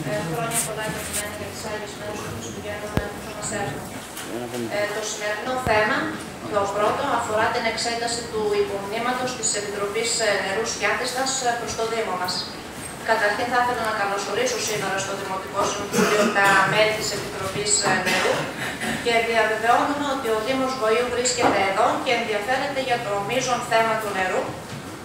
Χρόνια πολλά καθημερινά για τις Άγιες Μέρες του Χριστουγέννου που μας έρχονται. Το σημερινό θέμα, το πρώτο, αφορά την εξέταση του υπομνήματος της Επιτροπής Νερού Σκιάθιστας προς το Δήμο μας. Καταρχήν θα ήθελα να καλωσορίσω σήμερα στο Δημοτικό Συμβούλιο τα μέλη της Επιτροπής Νερού και διαβεβαιώνουμε ότι ο Δήμος Βοηού βρίσκεται εδώ και ενδιαφέρεται για το μείζον θέμα του νερού,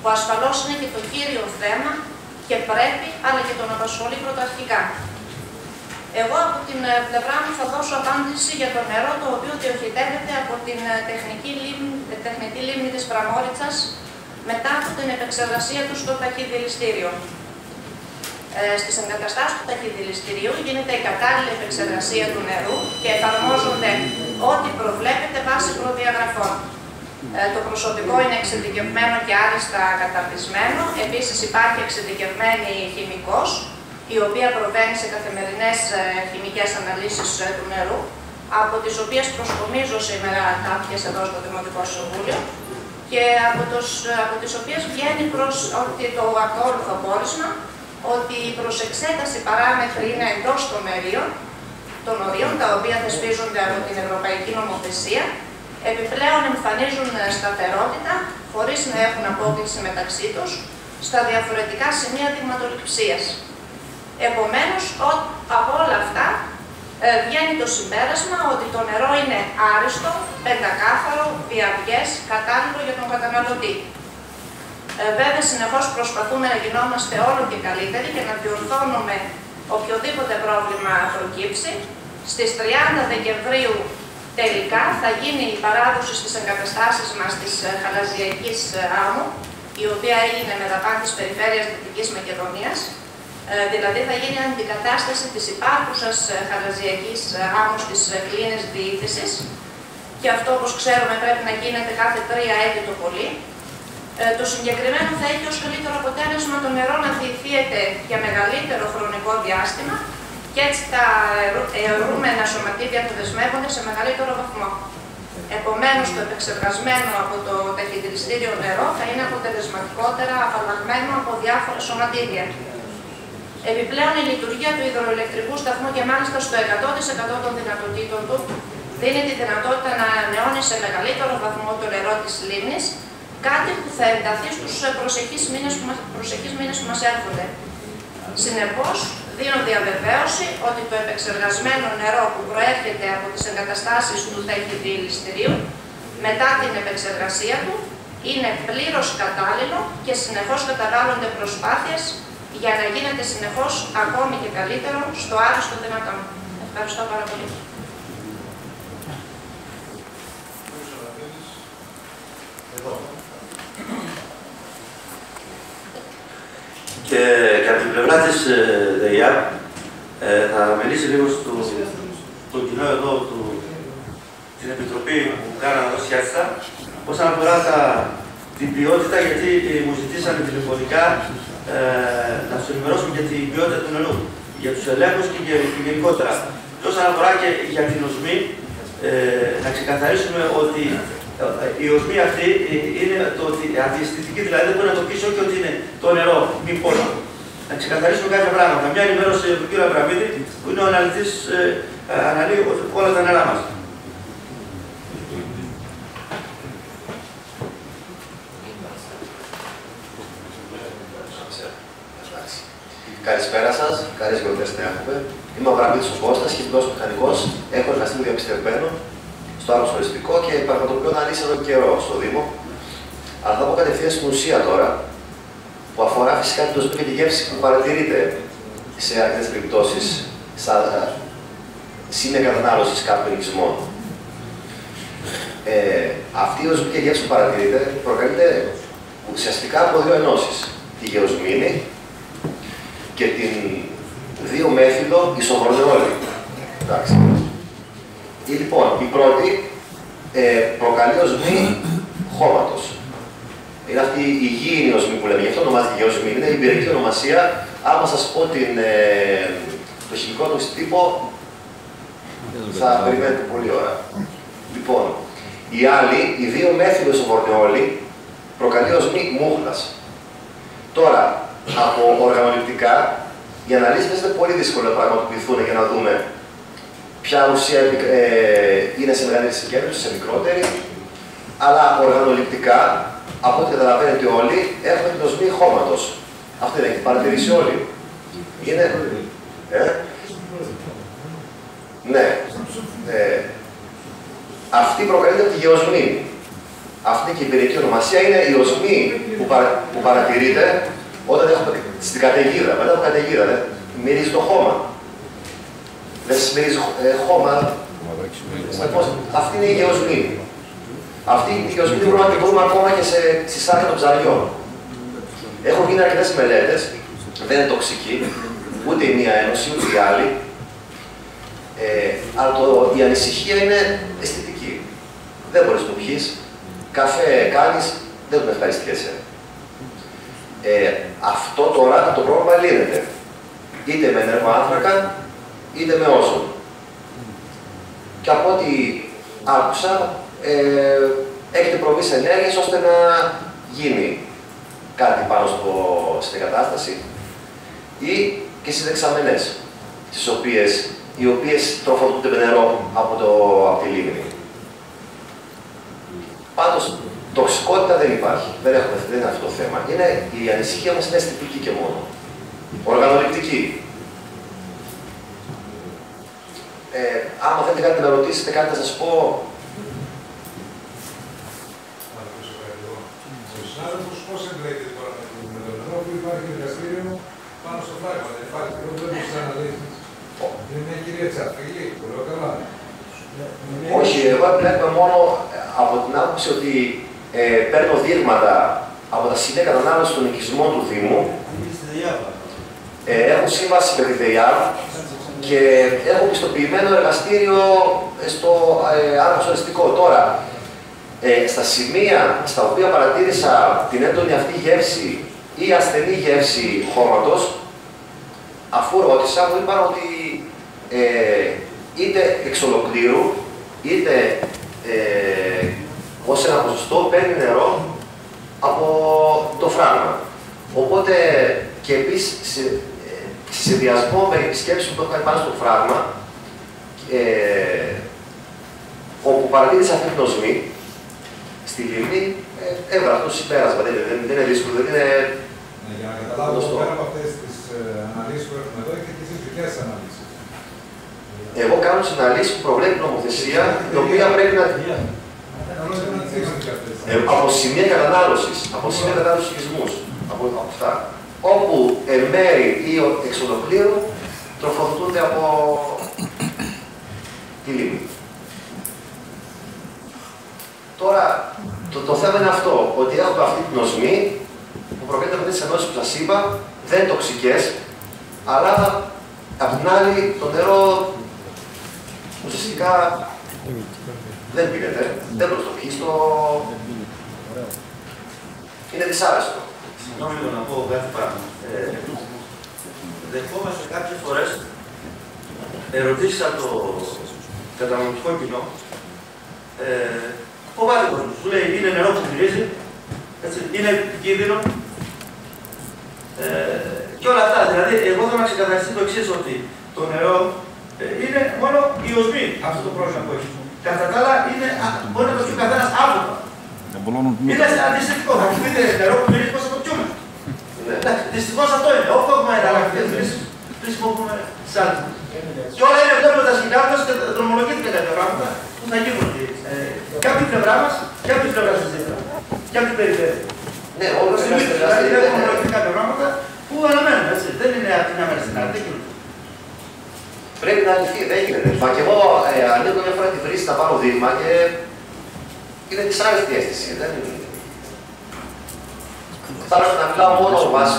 που ασφαλώς είναι και το κύριο θέμα και πρέπει, αλλά και τον απασχολεί πρωταρχικά. Εγώ από την πλευρά μου θα δώσω απάντηση για το νερό, το οποίο διοχετεύεται από την τεχνητή λίμνη της Πραμόριτσας μετά από την επεξεργασία του στο ταχυδηληστήριο. Στις εγκαταστάσεις του ταχυδηληστηρίου γίνεται η κατάλληλη επεξεργασία του νερού και εφαρμόζονται ό,τι προβλέπεται βάσει προδιαγραφών. Το προσωπικό είναι εξειδικευμένο και άριστα καταρτισμένο. Επίσης υπάρχει εξειδικευμένη χημικός, η οποία προβαίνει σε καθημερινές χημικές αναλύσεις του νερού, από τις οποίες προσκομίζω σήμερα κάποιες εδώ στο Δημοτικό Συμβούλιο και από τις οποίες βγαίνει προς το ακόλουθο πόρισμα ότι προς εξέταση παράμετροι είναι εντός των ορίων, τα οποία θεσπίζονται από την Ευρωπαϊκή Νομοθεσία, επιπλέον εμφανίζουν σταθερότητα, χωρίς να έχουν απόκληση μεταξύ τους, στα διαφορετικά σημεία δειγματοληψίας. Επομένως, από όλα αυτά βγαίνει το συμπέρασμα ότι το νερό είναι άριστο, πεντακάθαρο, διαρκές, κατάλληλο για τον καταναλωτή. Βέβαια, συνεχώς προσπαθούμε να γινόμαστε όλο και καλύτεροι και να διορθώνουμε οποιοδήποτε πρόβλημα προκύψει. Στις 30 Δεκεμβρίου τελικά θα γίνει η παράδοση στις εγκαταστάσεις μας της Χαλαζιακής άμμου, η οποία έγινε με δαπάνη της Περιφέρειας Δυτικής Μακεδονίας. Δηλαδή θα γίνει αντικατάσταση της υπάρχουσας Χαλαζιακής άμμου στις κλίνες διήθησης και αυτό, όπως ξέρουμε, πρέπει να γίνεται κάθε 3 έτη το πολύ. Το συγκεκριμένο θα έχει ως καλύτερο αποτέλεσμα το νερό να διηθίεται για μεγαλύτερο χρονικό διάστημα και έτσι τα αιωρούμενα σωματίδια που δεσμεύονται σε μεγαλύτερο βαθμό. Επομένως, το επεξεργασμένο από το ταχυδηληστήριο νερό θα είναι αποτελεσματικότερα απαλλαγμένο από διάφορα σωματίδια. Επιπλέον, η λειτουργία του υδροηλεκτρικού σταθμού και μάλιστα στο 100% των δυνατοτήτων του δίνει τη δυνατότητα να ανανεώνει σε μεγαλύτερο βαθμό το νερό της λίμνης, κάτι που θα ενταθεί στους προσεχείς μήνες που μας έρχονται. Συνεπώς, δίνω διαβεβαίωση ότι το επεξεργασμένο νερό που προέρχεται από τις εγκαταστάσεις του ταχυδηληστηρίου μετά την επεξεργασία του είναι πλήρως κατάλληλο και συνεχώς καταβάλλονται προσπάθειες για να γίνεται συνεχώς ακόμη και καλύτερο στο άριστο δυνατόν. Ευχαριστώ πάρα πολύ. Και από την πλευρά της ΔΕΙΑ θα μιλήσει λίγο στο κοινό εδώ, την Επιτροπή που κάναμε εδώ Σκιάθιστα, όσον αφορά την ποιότητα, γιατί μου ζητήσανε τηλεφωνικά να τους ενημερώσουμε για την ποιότητα του νερού, για τους ελέγχους και γενικότερα. Και όσον αφορά και για την οσμή, να ξεκαθαρίσουμε ότι η οσμή αυτή είναι αντιαισθητική, δηλαδή δεν μπορεί να το πείσει όχι ότι είναι το νερό, μη πόνο. Να ξεκαθαρίσουμε κάποια πράγματα. Μια ενημέρωση του κ. Αβραμίδη, που είναι ο αναλυτής, αναλύει όλα τα νερά μας. Καλησπέρα σας, καλές γιορτές να έχουμε. Είμαι ο Αβραμίδης ο Κώστας, χημικός μηχανικός. Έχω εργαστεί διαπιστευμένο στο άλλο χωριστικό και πραγματοποιώ αναλύσεις εδώ καιρό στο Δήμο. Αλλά θα πω κατευθείαν στην ουσία τώρα, που αφορά φυσικά την οσμή και τη γεύση που παρατηρείται σε αρκετές περιπτώσεις σαν σημεία κατανάλωσης κάποιων οικισμών. Αυτή η οσμή και γεύση που παρατηρείται προκαλείται ουσιαστικά από δύο ενώσεις. Τη γεωσμήνη και την 2-μέθυλο ισοβρονεόλη. Εντάξει. Λοιπόν, η πρώτη προκαλεί οσμή χώματος. Είναι αυτή η υγιεινή οσμή που λέμε, γι' αυτό ονομάζεται γεωσμήνη, είναι η εμπειρική ονομασία. Άμα σας πω το χημικό του τύπο, θα περιμένετε πολλή ώρα. Λοιπόν, η άλλη, η 2-μέθυλο ισοβρονεόλη, προκαλεί οσμή μούχλας. Τώρα, από οργανοληπτικά, οι αναλύσεις είναι πολύ δύσκολο να πραγματοποιηθούν και να δούμε ποια ουσία είναι σε μεγαλύτερη συγκέντρωση, σε μικρότερη. Αλλά οργανοληπτικά, από ό,τι καταλαβαίνετε όλοι, έχουμε την οσμή χώματος. Αυτό δεν έχετε παρατηρήσει όλοι. Είναι. Ναι. Αυτή προκαλείται από τη γεωσμή. Αυτή και η εμπειρική ονομασία είναι η οσμή που παρατηρείται όταν έχουμε στην καταιγίδα. Μετά από καταιγίδα, μυρίζει το χώμα. Δεν σας μυρίζει χώμα. Αυτή είναι η γεωσμή. Αυτή η γεωσμή μπορούμε να την βρούμε ακόμα και στη σάρκα των ψαριών. Έχουν γίνει αρκετές μελέτες, δεν είναι τοξική, ούτε η μία ένωση, ούτε η άλλη. Αλλά η ανησυχία είναι αισθητική. Δεν μπορείς να το πιείς. Καφέ κάνεις, δεν τον ευχαριστιέσαι. Αυτό τώρα το πρόβλημα λύνεται. Είτε με νερμοάνθρακα, είτε με όζον. Και από ό,τι άκουσα, έχετε προβεί σε ενέργειες ώστε να γίνει κάτι πάνω στην εγκατάσταση ή και στις δεξαμενές, οι οποίες τροφοδοτούνται με νερό από τη λίμνη. Πάντως, τοξικότητα δεν υπάρχει. Δεν είναι αυτό το θέμα. Η ανησυχία μας είναι αισθητική και μόνο. Οργανοληπτική. Άμα θέλετε κάτι να με ρωτήσετε, κάτι να σας πω. Ο συνάδελφος πώς εμπλέκεται τώρα με το νερό που υπάρχει εργαστήριο πάνω στο φράγμα. Δεν υπάρχει πρόβλημα στις αναλύσεις. Είναι μια κυρία Τσαφίλη, που λέω καλά. Όχι, εγώ εμπλέκομαι μόνο από την άποψη ότι παίρνω δείγματα από τα σημεία κατανάλωσης των οικισμών του Δήμου. Έχω σύμβαση με τη ΔΕΙΑΒ και έχω πιστοποιημένο εργαστήριο στο άρθρο οριστικό. Τώρα, στα σημεία στα οποία παρατήρησα την έντονη αυτή γεύση ή ασθενή γεύση χώματος, αφού ρώτησα, μου είπαν ότι είτε εξ ολοκλήρου, είτε ως ένα ποσοστό παίρνει νερό από το φράγμα. Οπότε και επίσης, σε συνδυασμό με επισκέψεις που έχω κάνει πάνω στο φράγμα, όπου παρατήρησα αυτή την οσμή, στη λίμνη, έβγαλα αυτό το συμπέρασμα. Δεν είναι δύσκολο, δεν είναι. Για να καταλάβω, πέρα από αυτές τις αναλύσεις που έχουμε εδώ, έχετε και εσείς δικές αναλύσεις. Εγώ κάνω τις αναλύσεις που προβλέπει η νομοθεσία, η οποία πρέπει να. Από σημεία κατανάλωσης, από σημεία κατανάλωσης οικισμούς, από αυτά, όπου εν μέρη ή εξ ολοκλήρου τροφοδοτούνται από τη λίμνη. Τώρα, το θέμα είναι αυτό, ότι έχουμε αυτή την οσμή που προκαλείται από τις ενώσεις που σας είπα, δεν είναι τοξικές, αλλά απ' την άλλη το νερό ουσιαστικά δεν πίνεται, δεν μπορείς το πιείς, είναι δυσάρεστο. Συγγνώμη να πω κάτι πράγμα. Δεχόμαστε κάποιες φορές ερωτήσεις από το καταναλωτικό κοινό. Φοβάται ο κόσμος. Σου λέει είναι νερό που μυρίζει, είναι επικίνδυνο και όλα αυτά. Δηλαδή, εγώ θέλω να ξεκαθαριστεί το εξής, ότι το νερό είναι μόνο η οσμή αυτό το πρόβλημα που έχει. Κατά τα άλλα, μπορεί να το πιει ο καθένας άποψα. Είναι αντιστοιχικό. Θα μου πείτε νερό που μυρίζει, πώς θα το πιούμε. Δυστυχώς αυτό είναι. Όχι έχουμε εναλλακτικές, χρησιμοποιούμε σάλτ. Και όλα είναι βλέπουμε τα σκηνά μας και δρομολογήθηκαν κάποια πράγματα που θα γίνουν. Κάποια πλευρά μας και από την πλευρά σας δίπλα. Και από την περιφέρεια. Ναι, όλα δηλαδή έχουμε δρομολογηθεί κάποια πράγματα που αναμένουμε. Δεν είναι από την άμενα στην άλλη. Δεν γίνονται. Πρέπει να λυθεί, δεν γίνεται. Μα και εγώ ανοίγω μια φορά τη βρύση να πάρω δείγμα και είναι δυσάρεστη αίσθηση. Θα έπρεπε να μιλάω μόνο βάσει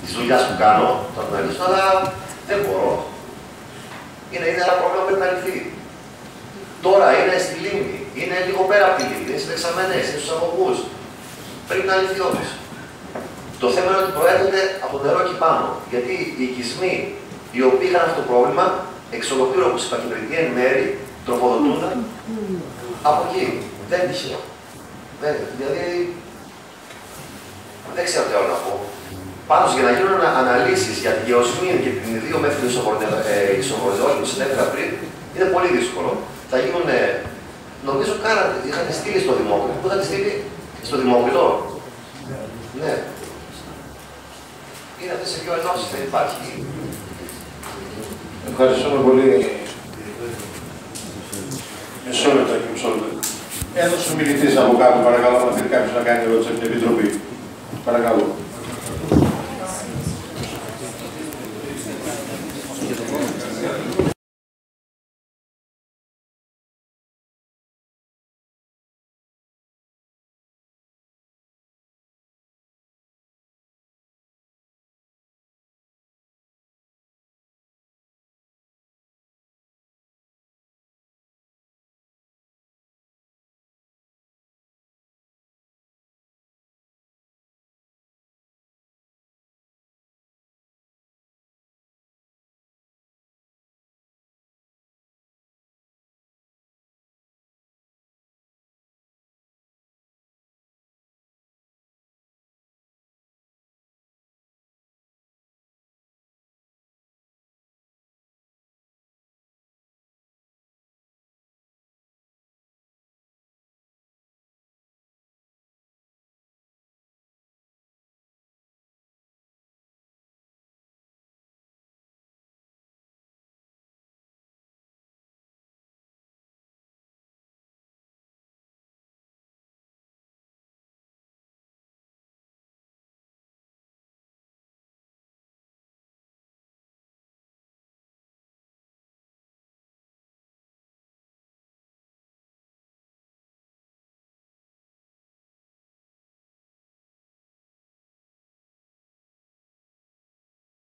της δουλειάς που κάνω, το αναλύσω, αλλά δεν μπορώ. Είναι ένα πρόβλημα που πρέπει να λυθεί. Τώρα είναι στη λίμνη, είναι λίγο πέρα από τη λίμνη, είναι στις δεξαμενές, είναι στους αγωγούς. Πρέπει να λυθεί όμως. Το θέμα είναι ότι προέρχεται από το νερό εκεί πάνω. Γιατί οι οικισμοί οι οποίοι είχαν αυτό το πρόβλημα, εξ ολοκλήρου όπως είπα και πριν, εν μέρη τροφοδοτούνται από εκεί. Δεν είναι τυχαίο. Δηλαδή, δεν ξέρω τι άλλο να πω. Πάντως, για να γίνουν αναλύσεις για τη γεωσμήνη και την δύο μέθοδο ισοβορειών που συνέβηκα πριν, είναι πολύ δύσκολο. Θα γίνουν, νομίζω, είχατε στείλει στο Δημόκριτο. Πού θα τη στείλει, στο Δημόκριτο? Ναι. Είναι αυτές οι δύο ενώσεις, δεν υπάρχει. Ευχαριστούμε πολύ. Μισό λεπτό και μισό λεπτό. Ένας ομιλητής από κάτω, παρακαλώ, να θέλει κάποιος να κάνει ερώτηση από την Επιτροπή. Παρακαλώ.